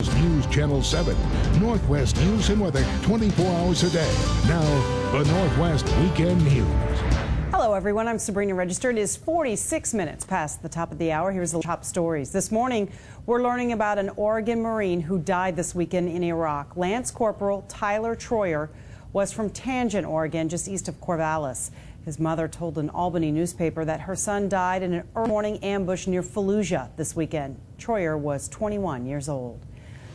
News Channel 7, Northwest News and Weather 24 hours a day. Now, the Northwest Weekend News. Hello, everyone. I'm Sabrina Register. It is 46 minutes past the top of the hour. Here's the top stories. This morning, we're learning about an Oregon Marine who died this weekend in Iraq. Lance Corporal Tyler Troyer was from Tangent, Oregon, just east of Corvallis. His mother told an Albany newspaper that her son died in an early morning ambush near Fallujah this weekend. Troyer was 21 years old.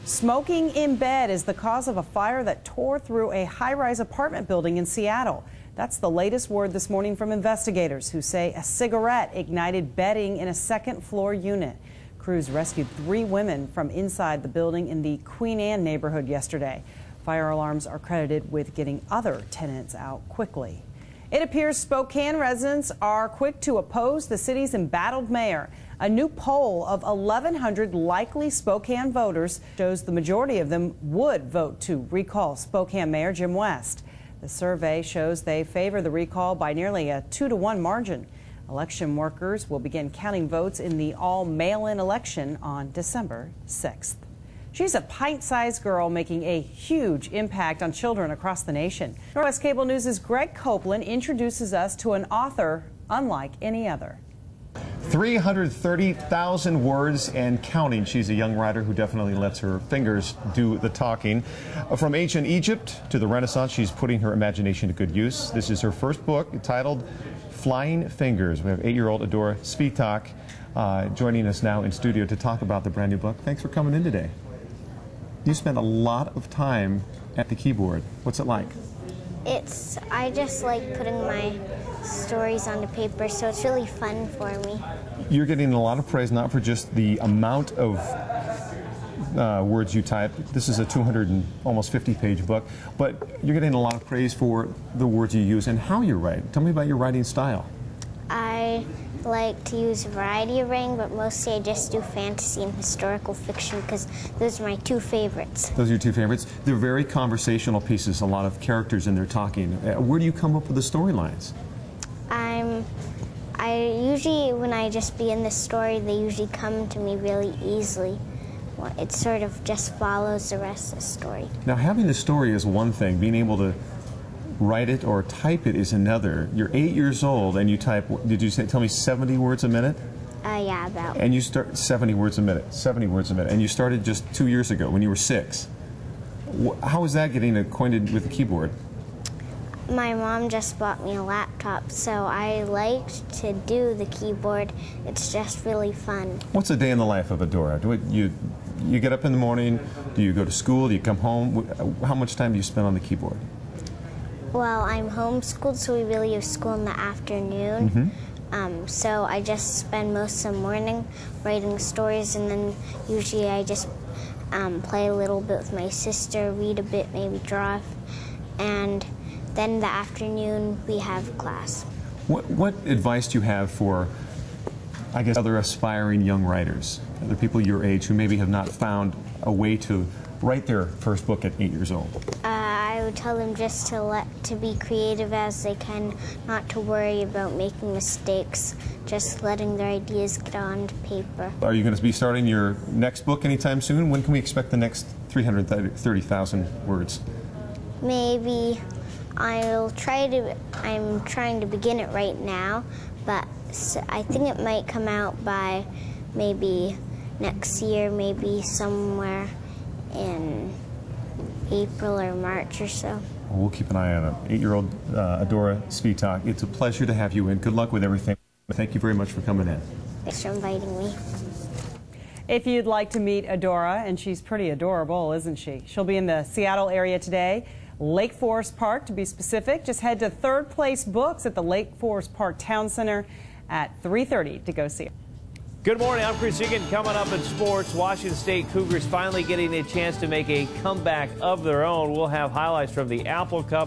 Smoking in bed is the cause of a fire that tore through a high-rise apartment building in Seattle. That's the latest word this morning from investigators who say a cigarette ignited bedding in a second-floor unit. Crews rescued 3 women from inside the building in the Queen Anne neighborhood yesterday. Fire alarms are credited with getting other tenants out quickly. It appears Spokane residents are quick to oppose the city's embattled mayor. A new poll of 1,100 likely Spokane voters shows the majority of them would vote to recall Spokane Mayor Jim West. The survey shows they favor the recall by nearly a 2-to-1 margin. Election workers will begin counting votes in the all-mail-in election on December 6th. She's a pint-sized girl making a huge impact on children across the nation. Northwest Cable News' Greg Copeland introduces us to an author unlike any other. 330,000 words and counting. She's a young writer who definitely lets her fingers do the talking. From ancient Egypt to the Renaissance, she's putting her imagination to good use. This is her first book titled Flying Fingers. We have 8-year-old Adora Svitak joining us now in studio to talk about the brand new book. Thanks for coming in today. You spend a lot of time at the keyboard. What's it like? I just like putting my stories onto paper, so it's really fun for me. You're getting a lot of praise, not for just the amount of words you type. This is a 250-page book, but you're getting a lot of praise for the words you use and how you write. Tell me about your writing style. I like to use a variety of writing, but mostly I just do fantasy and historical fiction because those are my 2 favorites. Those are your 2 favorites? They're very conversational pieces, a lot of characters in there talking. Where do you come up with the storylines? I usually, when I just begin the story, they usually come to me really easily. It sort of just follows the rest of the story. Now, having the story is one thing. Being able to write it or type it is another. You're 8 years old and you type, did you tell me 70 words a minute? Yeah, about. And you start 70 words a minute, 70 words a minute. And you started just 2 years ago when you were 6. How was that getting acquainted with the keyboard? My mom just bought me a laptop, so I liked to do the keyboard. It's just really fun. What's a day in the life of Adora? You get up in the morning, do you go to school, do you come home? How much time do you spend on the keyboard? Well, I'm homeschooled, so we really have school in the afternoon. So I just spend most of the morning writing stories, and then usually I just play a little bit with my sister, read a bit, maybe draw, and then in the afternoon we have class. What advice do you have for, I guess, other aspiring young writers, other people your age who maybe have not found a way to write their first book at 8 years old? I would tell them just to be creative as they can, not to worry about making mistakes, just letting their ideas get onto paper. Are you going to be starting your next book anytime soon? When can we expect the next 330,000 words? Maybe. I'm trying to begin it right now, but I think it might come out by maybe next year, maybe somewhere in April or March or so. Well, we'll keep an eye on it. 8-year-old Adora Svitak, it's a pleasure to have you in. Good luck with everything. Thank you very much for coming in. Thanks for inviting me. If you'd like to meet Adora, and she's pretty adorable, isn't she? She'll be in the Seattle area today. Lake Forest Park, to be specific. Just head to Third Place Books at the Lake Forest Park Town Center at 3:30 to go see her. Good morning, I'm Chris Egan. Coming up in sports, Washington State Cougars finally getting a chance to make a comeback of their own. We'll have highlights from the Apple Cup.